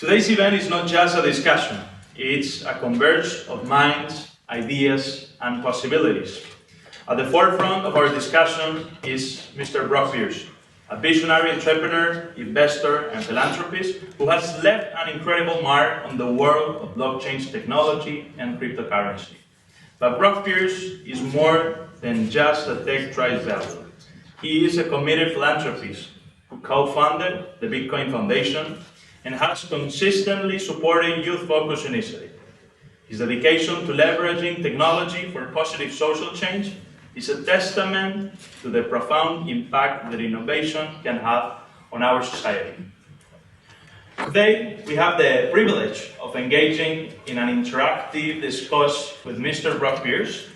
Today's event is not just a discussion, it's a converge of minds, ideas, and possibilities. At the forefront of our discussion is Mr. Brock Pierce, a visionary entrepreneur, investor, and philanthropist who has left an incredible mark on the world of blockchain technology and cryptocurrency. But Brock Pierce is more than just a tech tribe belt. He is a committed philanthropist who co-founded the Bitcoin Foundation and has consistently supported youth-focused initiatives. His dedication to leveraging technology for positive social change is a testament to the profound impact that innovation can have on our society. Today, we have the privilege of engaging in an interactive discourse with Mr. Brock Pierce,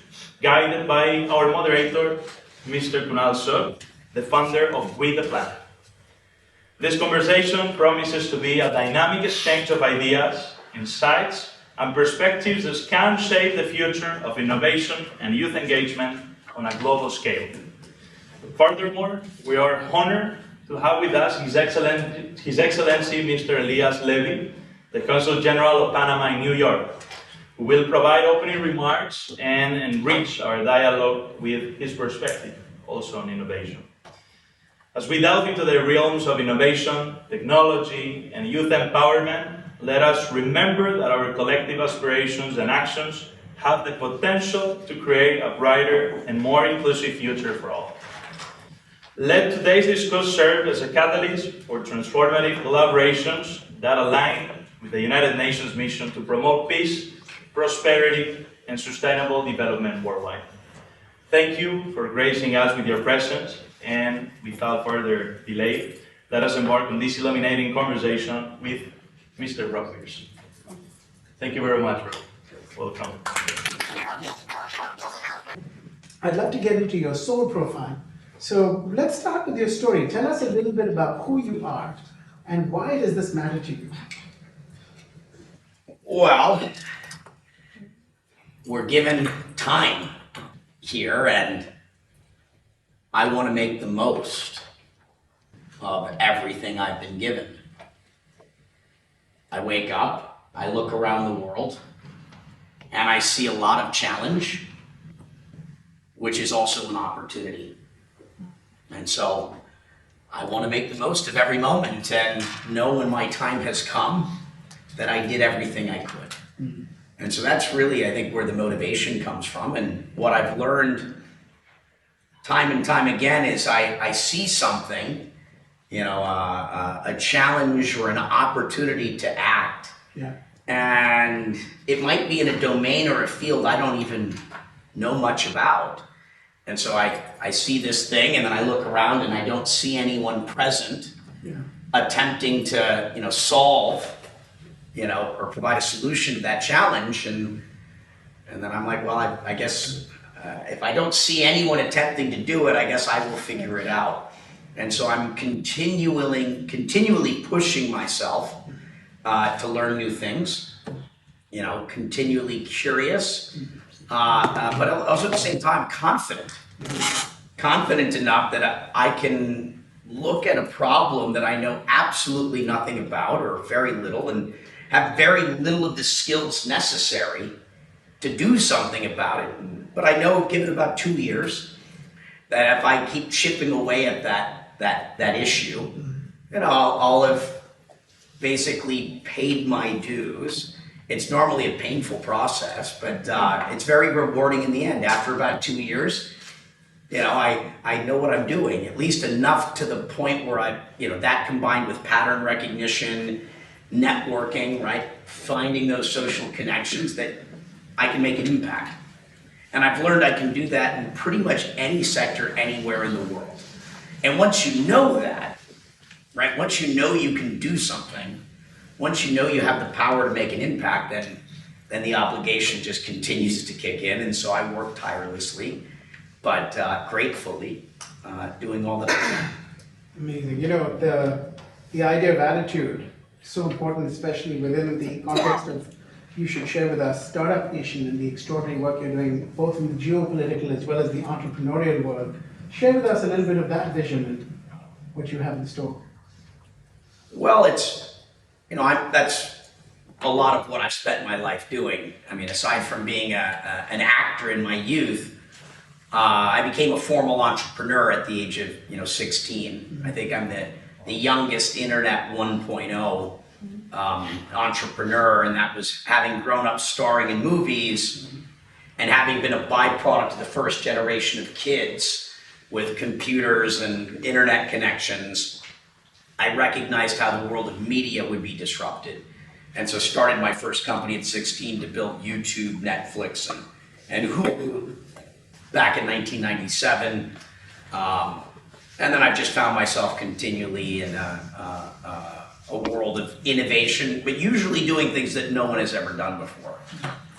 guided by our moderator, Mr. Kunal Sud, the founder of We the Planet. This conversation promises to be a dynamic exchange of ideas, insights, and perspectives that can shape the future of innovation and youth engagement on a global scale. Furthermore, we are honored to have with us His Excellency Mr. Elias Levy, the Consul General of Panama in New York, who will provide opening remarks and enrich our dialogue with his perspective, also on innovation. As we delve into the realms of innovation, technology, and youth empowerment, let us remember that our collective aspirations and actions have the potential to create a brighter and more inclusive future for all. Let today's discourse serve as a catalyst for transformative collaborations that align with the United Nations mission to promote peace, prosperity, and sustainable development worldwide. Thank you for gracing us with your presence, and without further delay, let us embark on this illuminating conversation with Mr. Brock Pierce. Thank you very much, bro. Welcome. I'd love to get into your soul profile. So let's start with your story. Tell us a little bit about who you are and why does this matter to you? Well, we're given time here, and I want to make the most of everything I've been given. I wake up, I look around the world, and I see a lot of challenge, which is also an opportunity. And so I want to make the most of every moment and know when my time has come that I did everything I could. Mm-hmm. And so that's really, I think, where the motivation comes from. And what I've learned time and time again is I see something, a challenge or an opportunity to act. Yeah. And it might be in a domain or a field I don't even know much about. And so I see this thing, and then I look around and I don't see anyone present attempting to solve or provide a solution to that challenge. And then I'm like, well, I guess if I don't see anyone attempting to do it, I guess I will figure it out. And so I'm continually pushing myself to learn new things, continually curious, but also at the same time confident enough that I can look at a problem that I know absolutely nothing about or very little, and have very little of the skills necessary to do something about it. But I know, given about 2 years, that if I keep chipping away at that issue, I'll have basically paid my dues. It's normally a painful process, but it's very rewarding in the end. After about 2 years, I know what I'm doing, at least enough to the point where that combined with pattern recognition, networking, right? Finding those social connections, that I can make an impact. And I've learned I can do that in pretty much any sector, anywhere in the world. And once you know that, right? Once you know you can do something, once you know you have the power to make an impact, then the obligation just continues to kick in. And so I work tirelessly, but gratefully, doing all that I can. Amazing. The idea of attitude is so important, especially within the context of, you should share with us, Startup Nation, and the extraordinary work you're doing, both in the geopolitical as well as the entrepreneurial world. Share with us a little bit of that vision and what you have in store. Well, it's that's a lot of what I've spent my life doing. I mean, aside from being an actor in my youth, I became a formal entrepreneur at the age of 16. I think I'm the youngest Internet 1.0 entrepreneur, and that was having grown up starring in movies and having been a byproduct of the first generation of kids with computers and internet connections. I recognized how the world of media would be disrupted. And so started my first company at 16 to build YouTube, Netflix, and Hulu back in 1997. And then I've just found myself continually in a world of innovation, but usually doing things that no one has ever done before.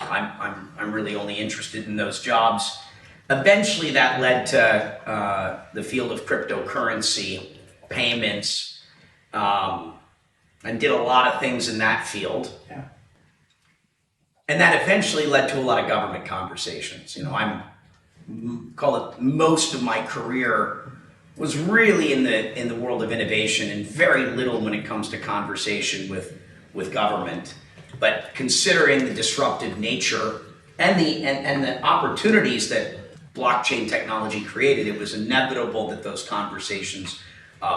I'm really only interested in those jobs. Eventually that led to the field of cryptocurrency, payments, and did a lot of things in that field. Yeah. And that eventually led to a lot of government conversations. Call it most of my career was really in the world of innovation and very little when it comes to conversation with government. But considering the disruptive nature and the opportunities that blockchain technology created, it was inevitable that those conversations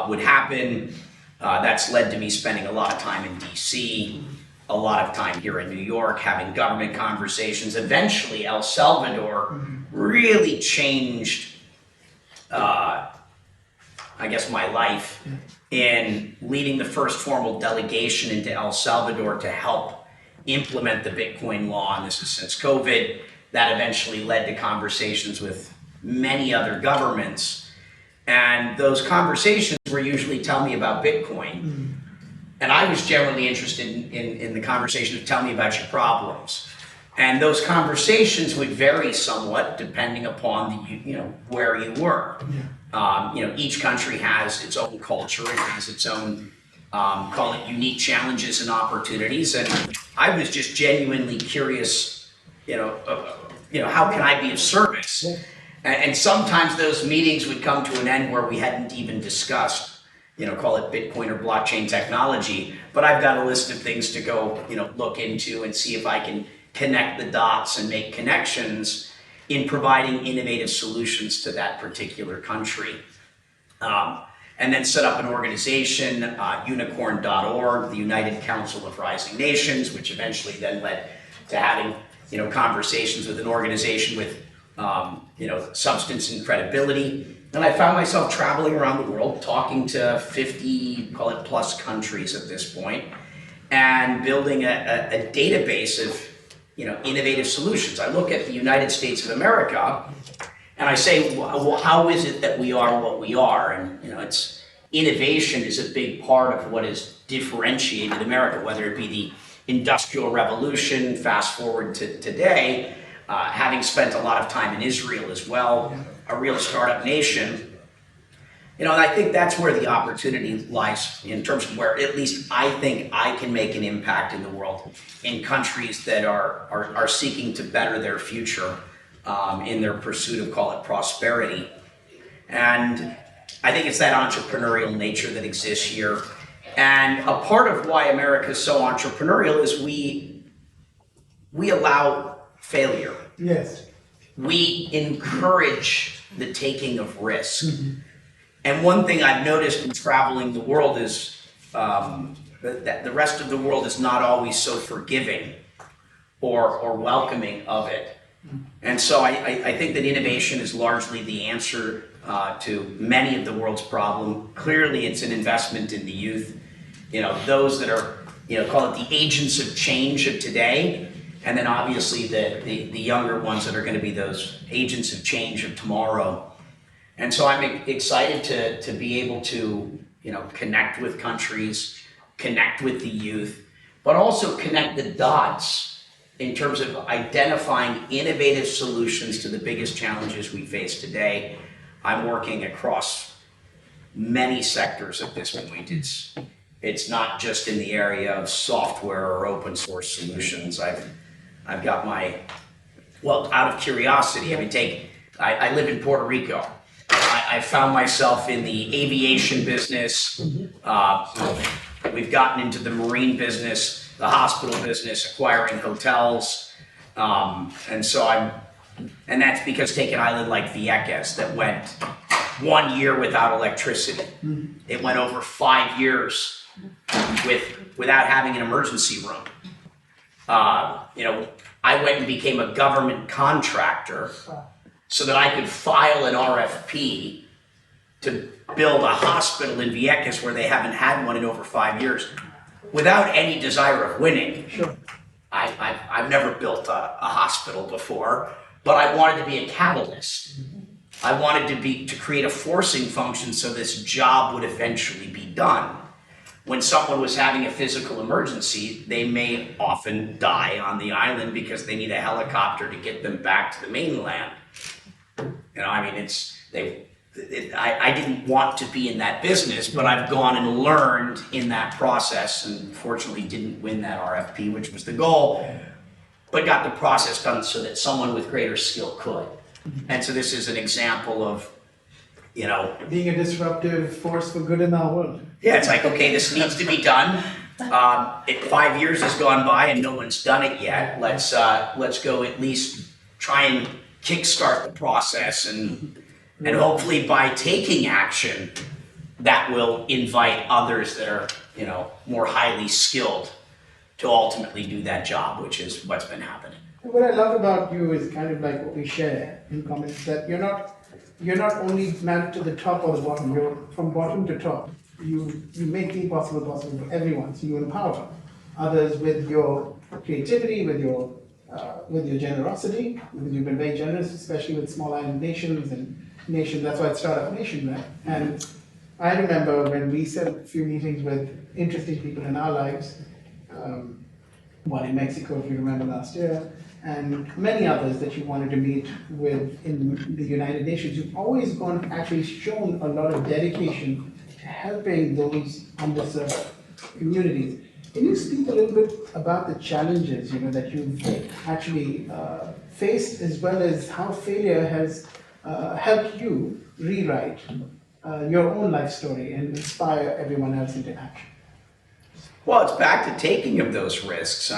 would happen. That's led to me spending a lot of time in DC, a lot of time here in New York, having government conversations. Eventually, El Salvador really changed, I guess, my life in leading the first formal delegation into El Salvador to help implement the Bitcoin law. And this is since COVID. That eventually led to conversations with many other governments. And those conversations were usually tell me about Bitcoin. And I was generally interested in the conversation of tell me about your problems. And those conversations would vary somewhat depending upon where you were. Each country has its own culture, it has its own, call it unique challenges and opportunities. And I was just genuinely curious, how can I be of service? And sometimes those meetings would come to an end where we hadn't even discussed, call it Bitcoin or blockchain technology, but I've got a list of things to go, look into and see if I can connect the dots and make connections in providing innovative solutions to that particular country. And then set up an organization, unicorn.org, the United Council of Rising Nations, which eventually then led to having, conversations with an organization with substance and credibility. And I found myself traveling around the world, talking to 50, call it plus countries at this point, and building a database of, innovative solutions. I look at the United States of America and I say, well, how is it that we are what we are? And, it's innovation is a big part of what has differentiated America, whether it be the Industrial Revolution, fast forward to today, having spent a lot of time in Israel as well, a real startup nation. And I think that's where the opportunity lies in terms of where at least I think I can make an impact in the world in countries that are seeking to better their future in their pursuit of, call it, prosperity. And I think it's that entrepreneurial nature that exists here. And a part of why America is so entrepreneurial is we allow failure. Yes. We encourage the taking of risk. And one thing I've noticed in traveling the world is that the rest of the world is not always so forgiving or welcoming of it. And so I think that innovation is largely the answer to many of the world's problems. Clearly, it's an investment in the youth, those that are, call it the agents of change of today, and then obviously the younger ones that are going to be those agents of change of tomorrow. And so I'm excited to be able to, connect with countries, connect with the youth, but also connect the dots in terms of identifying innovative solutions to the biggest challenges we face today. I'm working across many sectors at this point. It's not just in the area of software or open source solutions. I've got out of curiosity, I live in Puerto Rico. I found myself in the aviation business, We've gotten into the marine business, the hospital business, acquiring hotels. And that's because take an island like Vieques that went 1 year without electricity. It went over 5 years without having an emergency room. I went and became a government contractor so that I could file an RFP to build a hospital in Vieques where they haven't had one in over 5 years without any desire of winning. Sure. I've never built a hospital before, but I wanted to be a catalyst. I wanted to create a forcing function so this job would eventually be done. When someone was having a physical emergency, they may often die on the island because they need a helicopter to get them back to the mainland. I didn't want to be in that business, but I've gone and learned in that process, and fortunately didn't win that RFP, which was the goal, but got the process done so that someone with greater skill could. And so this is an example of, being a disruptive force for good in our world. yeah, it's like, okay, this needs to be done. 5 years has gone by and no one's done it yet. Let's go at least try and kickstart the process, and hopefully by taking action, that will invite others that are, more highly skilled to ultimately do that job, which is what's been happening. What I love about you is kind of like what we share in common, is that you're not only married to the top or the bottom, you're from bottom to top. You make the impossible possible for everyone, so you empower others with your creativity, with your generosity, because you've been very generous, especially with small island nations and nations. That's why it's Startup Nation, right? And I remember when we set a few meetings with interesting people in our lives, one in Mexico, if you remember last year, and many others that you wanted to meet with in the United Nations. You've always actually shown a lot of dedication to helping those underserved communities. Can you speak a little bit about the challenges, that you've actually faced, as well as how failure has helped you rewrite your own life story and inspire everyone else into action? Well, it's back to taking of those risks.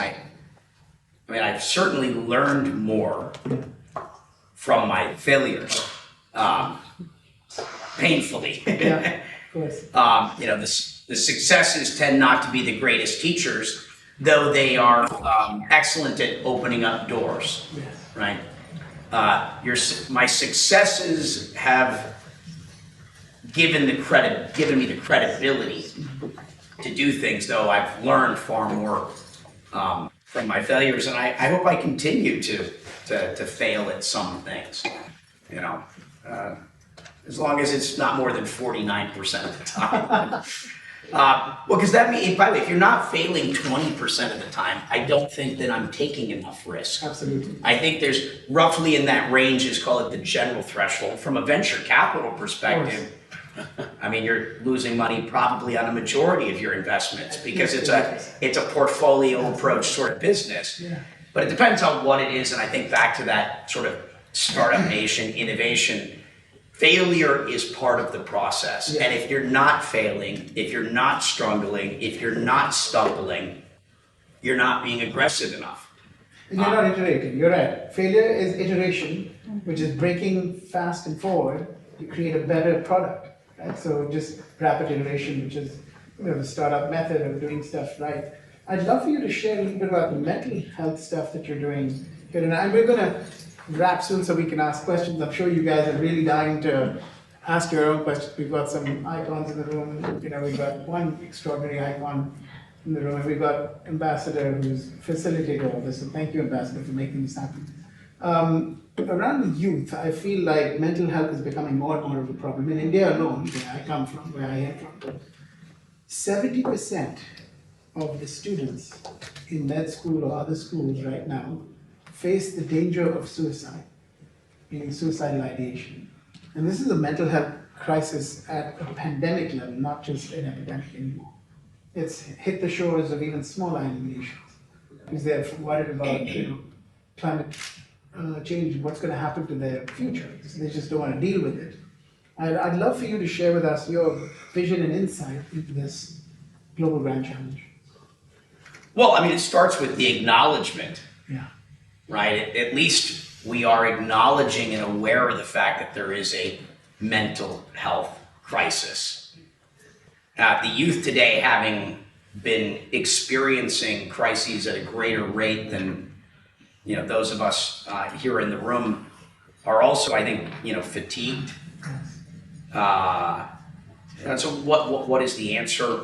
I've certainly learned more from my failures, painfully. Yeah, of course. The successes tend not to be the greatest teachers, though they are excellent at opening up doors. Yes. Right? My successes have given me the credibility to do things, though I've learned far more from my failures, and I hope I continue to fail at some things. As long as it's not more than 49% of the time. Well, because that means, by the way, if you're not failing 20% of the time, I don't think that I'm taking enough risk. Absolutely. I think there's roughly in that range, is call it the general threshold. From a venture capital perspective, you're losing money probably on a majority of your investments because it's a portfolio approach sort of business. Yeah. But it depends on what it is, and I think back to that sort of startup nation innovation. Failure is part of the process. Yeah. And if you're not failing, if you're not struggling, if you're not stumbling, you're not being aggressive enough. And you're not iterating. You're right. Failure is iteration, which is breaking fast and forward to create a better product. Right? So just rapid iteration, which is the startup method of doing stuff right. I'd love for you to share a little bit about the mental health stuff that you're doing here. And we're going to wrap soon so we can ask questions. I'm sure you guys are really dying to ask your own questions. We've got some icons in the room. We've got one extraordinary icon in the room, and we've got Ambassador who's facilitated all this. So thank you, Ambassador, for making this happen. Around the youth, I feel like mental health is becoming more and more of a problem. In India alone, where I am from, 70% of the students in med school or other schools right now face the danger of suicide, meaning suicidal ideation. And this is a mental health crisis at a pandemic level, not just an epidemic anymore. It's hit the shores of even small island nations because they're worried about climate change, what's going to happen to their future. So they just don't want to deal with it. I'd love for you to share with us your vision and insight into this global grand challenge? Well, I mean, it starts with the acknowledgement, Yeah. right? At least we are acknowledging and aware of the fact that there is a mental health crisis. The youth today, having been experiencing crises at a greater rate than those of us here in the room, are also, I think, fatigued. And so, what is the answer?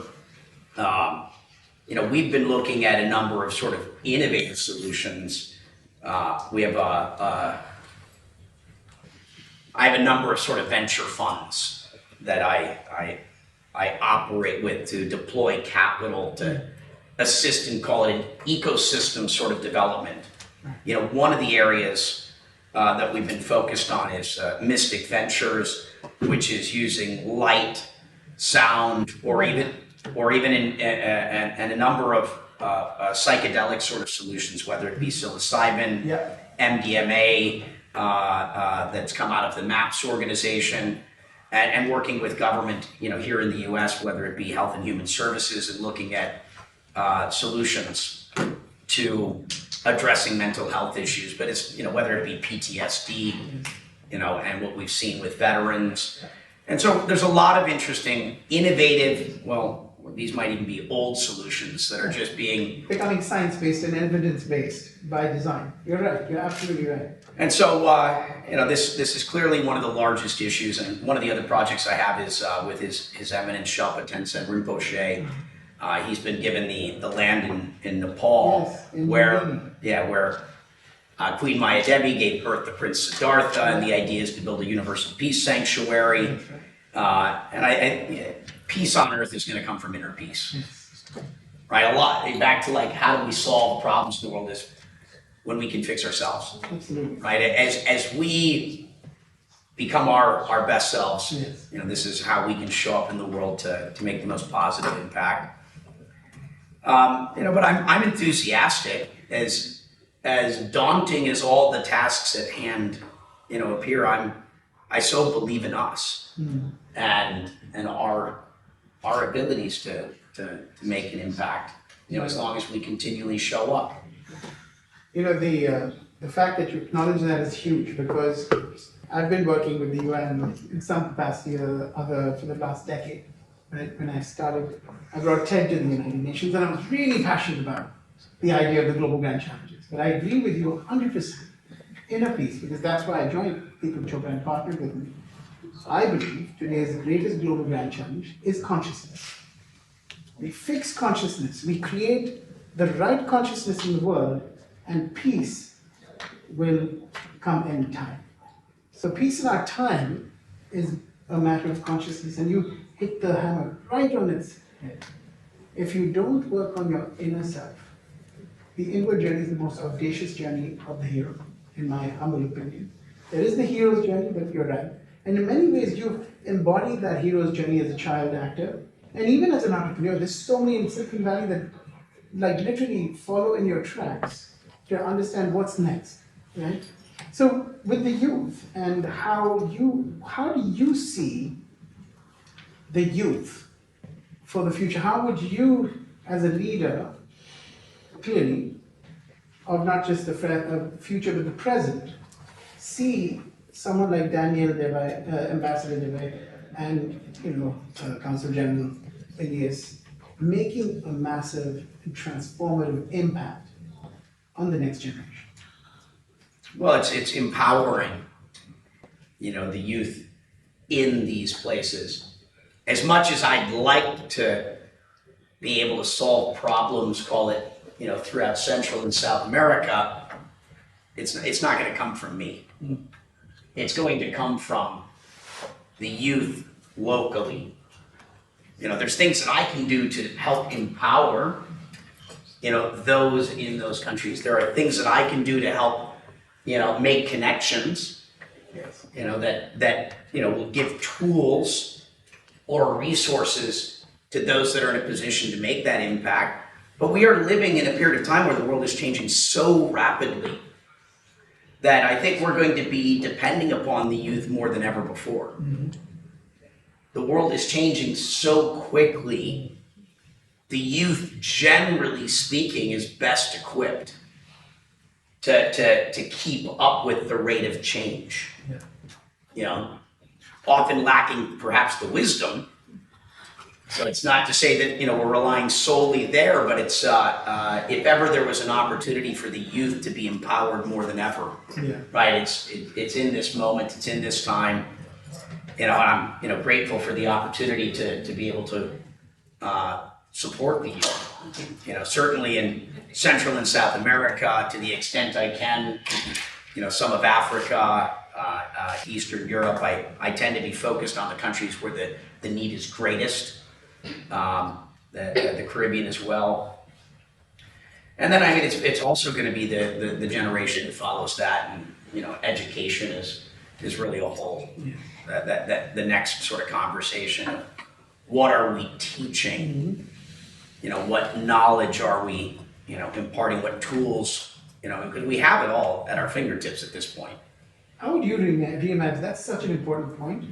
We've been looking at a number of sort of innovative solutions. I have a number of sort of venture funds that I operate with to deploy capital to assist and call it an ecosystem sort of development. One of the areas that we've been focused on is Mystic Ventures, which is using light, sound, or even in a number of psychedelic sort of solutions, whether it be psilocybin, MDMA, that's come out of the MAPS organization, and working with government, here in the U.S., whether it be Health and Human Services, and looking at solutions to addressing mental health issues. But it's, whether it be PTSD, and what we've seen with veterans. And so there's a lot of interesting, innovative, these might even be old solutions that are just becoming science-based and evidence-based by design. You're right. You're absolutely right. And so, this is clearly one of the largest issues. And one of the other projects I have is with His Eminence Shelpa Tenzin Rinpoche. He's been given the land in Nepal, Yes, in where New Queen Maya Devi gave birth to Prince Siddhartha, and the idea is to build a universal peace sanctuary. And peace on earth is going to come from inner peace, right? A lot back to how do we solve problems in the world is when we can fix ourselves, Absolutely. right? As we become our best selves, this is how we can show up in the world to make the most positive impact. But I'm enthusiastic. As daunting as all the tasks at hand, appear, I so believe in us and our abilities to make an impact, as long as we continually show up. The fact that you acknowledge that is huge, because I've been working with the UN in some capacity or other for the last decade. Right? When I started, I brought TED to the United Nations, and I was really passionate about the idea of the global grand challenges. But I agree with you 100%. Inner peace, because that's why I joined People Chopra and partnered with me. I believe today's greatest global grand challenge is consciousness. We fix consciousness, we create the right consciousness in the world, and peace will come anytime. So peace in our time is a matter of consciousness, and you hit the hammer right on its head. If you don't work on your inner self, the inward journey is the most audacious journey of the hero, in my humble opinion. There is the hero's journey, but you're right. And in many ways, you've embodied that hero's journey as a child actor. And even as an entrepreneur, there's so many in Silicon Valley that literally follow in your tracks to understand what's next, right? So with the youth, and how do you see the youth for the future? How would you, as a leader, clearly, of not just the future but the present, see someone like Daniel Debay, Ambassador Debay, and Consul General Elias making a massive and transformative impact on the next generation? Well, it's empowering, the youth in these places. As much as I'd like to be able to solve problems, call it, throughout Central and South America, it's not going to come from me. It's going to come from the youth locally. There's things that I can do to help empower, those in those countries. There are things that I can do to help, make connections, that will give tools or resources to those that are in a position to make that impact. But we are living in a period of time where the world is changing so rapidly that I think we're going to be depending upon the youth more than ever before. The world is changing so quickly the youth, generally speaking, is best equipped to keep up with the rate of change. Yeah. You know, often lacking perhaps the wisdom. So it's not to say that, you know, we're relying solely there, but it's if ever there was an opportunity for the youth to be empowered more than ever, Yeah. right? It's in this moment, it's in this time. You know, I'm, you know, grateful for the opportunity to be able to support the youth. You know, certainly in Central and South America, to the extent I can, you know, some of Africa, Eastern Europe, I tend to be focused on the countries where the need is greatest. The Caribbean as well. And then I mean, it's also going to be the generation that follows that, and you know, education is really a whole, that the next sort of conversation of what are we teaching, you know, what knowledge are we, you know, imparting, what tools, you know, because we have it all at our fingertips at this point. How would you reimagine? That's such an important point.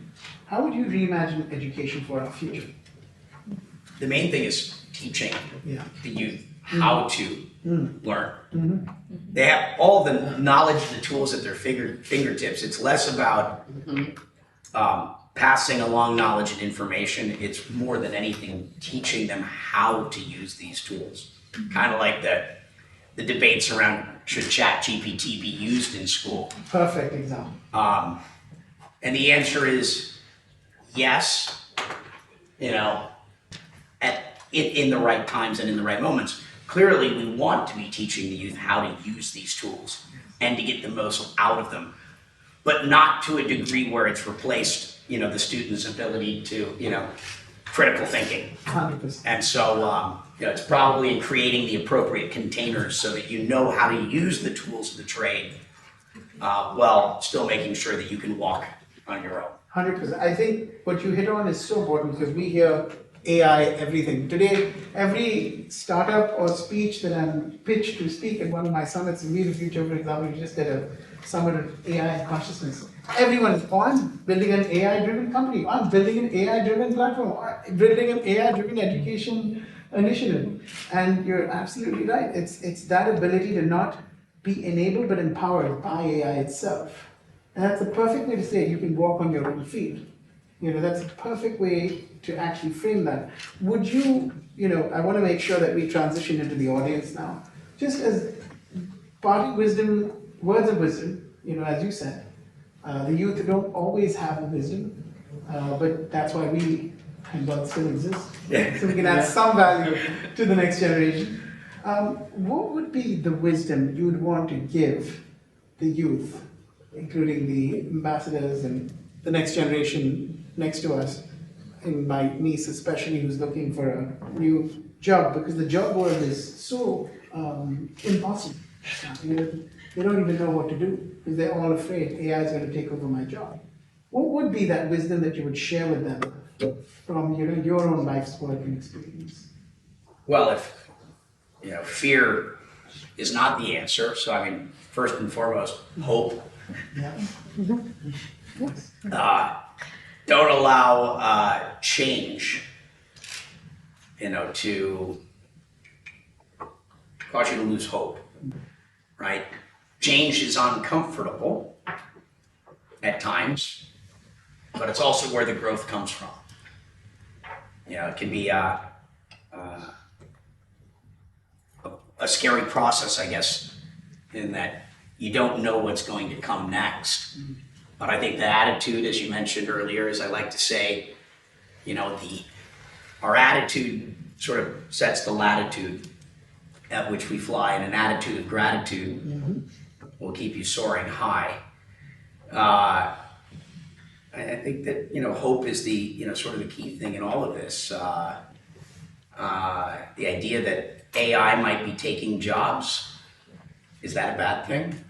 How would you reimagine education for our future? The main thing is teaching the youth how to learn. They have all the knowledge, the tools at their fingertips. It's less about passing along knowledge and information. It's more than anything teaching them how to use these tools. Kind of like the debates around should ChatGPT be used in school. Perfect example. And the answer is yes, you know, in the right times and in the right moments. Clearly, we want to be teaching the youth how to use these tools and to get the most out of them, but not to a degree where it's replaced, you know, the student's ability to, you know, critical thinking. 100%. And so, you know, it's probably in creating the appropriate containers so that you know how to use the tools of the trade while still making sure that you can walk on your own. 100%. I think what you hit on is so important because we hear AI, everything. Today, every startup or speech that I'm pitched to speak at one of my summits, in We the Future, for example, we just did a summit of AI and consciousness. Everyone is, oh, I'm building an AI-driven company. I'm building an AI-driven platform. I'm building an AI-driven education initiative. And you're absolutely right. It's that ability to not be enabled but empowered by AI itself. And that's the perfect way to say it. You can walk on your own feet. You know, that's a perfect way to actually frame that. Would you, you know, I want to make sure that we transition into the audience now. Just as parting wisdom, words of wisdom, you know, as you said, the youth don't always have the wisdom, but that's why we, thank God, still exist. So we can add some value to the next generation. What would be the wisdom you'd want to give the youth, including the ambassadors and the next generation next to us, and my niece especially, who's looking for a new job, because the job world is so impossible. You know, they don't even know what to do because they're all afraid AI is going to take over my job. What would be that wisdom that you would share with them from, you know, your own life's work and experience? Well, if, you know, fear is not the answer, so I mean, first and foremost, hope. Yeah. Yes. Don't allow change, you know, to cause you to lose hope, right? Change is uncomfortable at times, but it's also where the growth comes from. You know, it can be a scary process, I guess, in that you don't know what's going to come next. But I think the attitude, as you mentioned earlier, is I like to say, you know, our attitude sort of sets the latitude at which we fly, and an attitude of gratitude will keep you soaring high. I think that, you know, hope is the, you know, sort of the key thing in all of this. The idea that AI might be taking jobs, is that a bad thing?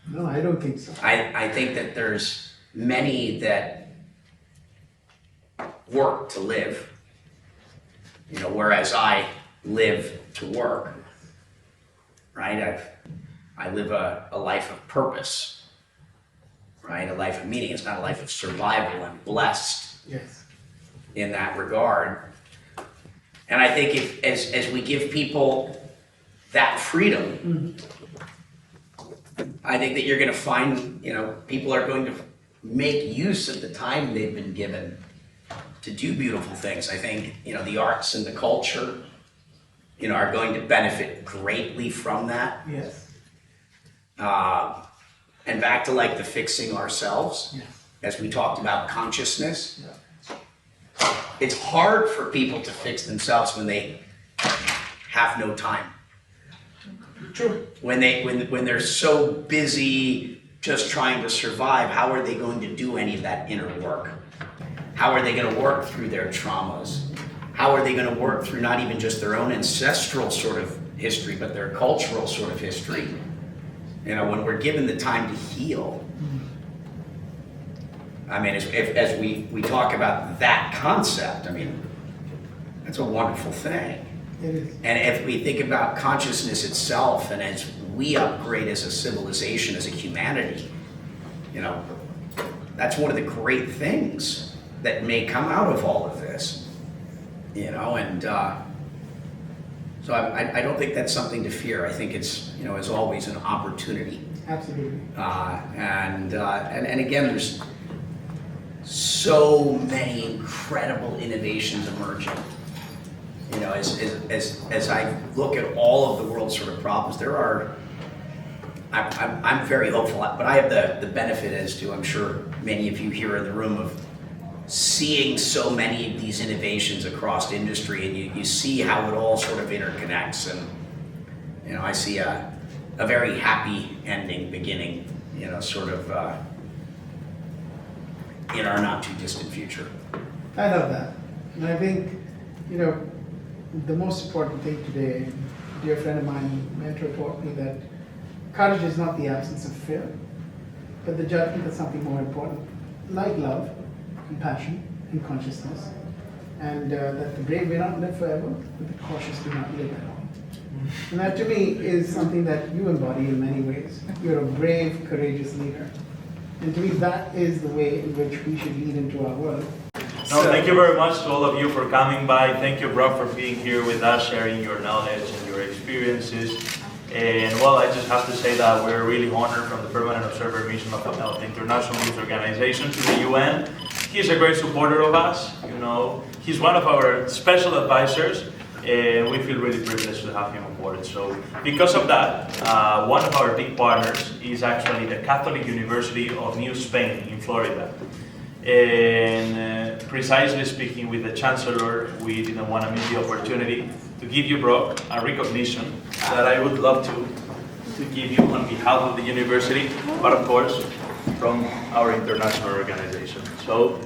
No, I don't think so. I think that there's many that work to live, you know, whereas I live to work, right? I live a life of purpose, right? A life of meaning. It's not a life of survival. I'm blessed Yes. in that regard. And I think if, as we give people that freedom, I think that you're gonna find, people are going to make use of the time they've been given to do beautiful things. I think, the arts and the culture, are going to benefit greatly from that. Yes. And back to like the fixing ourselves, Yes. as we talked about consciousness. Yeah. It's hard for people to fix themselves when they have no time. True. When they're so busy just trying to survive, how are they going to do any of that inner work? How are they going to work through their traumas? How are they going to work through not even just their own ancestral sort of history, but their cultural sort of history? When we're given the time to heal. I mean, as we talk about that concept, I mean, that's a wonderful thing. It is. And if we think about consciousness itself, and as we upgrade as a civilization, as a humanity, that's one of the great things that may come out of all of this. And so I don't think that's something to fear. I think it's, as always, an opportunity. Absolutely. And again, there's so many incredible innovations emerging. As I look at all of the world's sort of problems, I'm very hopeful, but I have the benefit, as do I'm sure many of you here in the room, of seeing so many of these innovations across industry, and you see how it all sort of interconnects, and I see a very happy ending beginning, sort of in our not too distant future. I love that. And I think, the most important thing today, a dear friend of mine, mentor, taught me that courage is not the absence of fear, but the judgment of something more important, like love, compassion, and consciousness. And that the brave may not live forever, but the cautious do not live at all. And that to me is something that you embody in many ways. You're a brave, courageous leader. And to me, that is the way in which we should lead into our world. No, thank you very much to all of you for coming by. Thank you, Rob, for being here with us, sharing your knowledge and your experiences. And well, I just have to say that we're really honored from the Permanent Observer Mission of the International Youth Organization to the UN. He's a great supporter of us. He's one of our special advisors, and we feel really privileged to have him on board. So because of that, one of our big partners is actually the Catholic University of New Spain in Florida. And precisely speaking, with the Chancellor, we didn't want to miss the opportunity to give you, Brock, a recognition that I would love to give you on behalf of the university, but of course, from our international organization. So